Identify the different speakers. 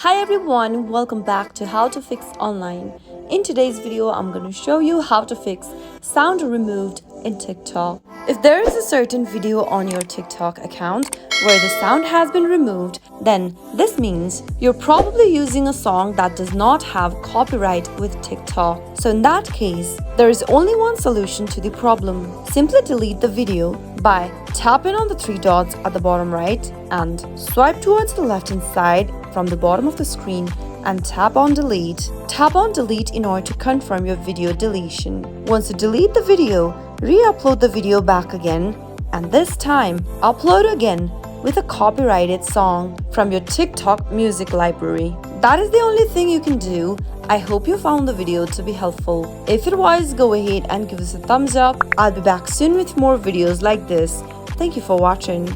Speaker 1: Hi everyone, welcome back to How to Fix Online. In today's video, I'm going to show you how to fix sound removed in TikTok. If there is a certain video on your TikTok account where the sound has been removed, then this means you're probably using a song that does not have copyright with TikTok. So in that case, there is only one solution to the problem. Simply delete the video by tapping on the three dots at the bottom right and swipe towards the left hand side from the bottom of the screen and tap on delete. Tap on delete in order to confirm your video deletion. Once you delete the video, re-upload the video back again, and this time upload again with a copyrighted song from your TikTok music library. That is the only thing you can do. I hope you found the video to be helpful. If it was, go ahead and give us a thumbs up. I'll be back soon with more videos like this. Thank you for watching.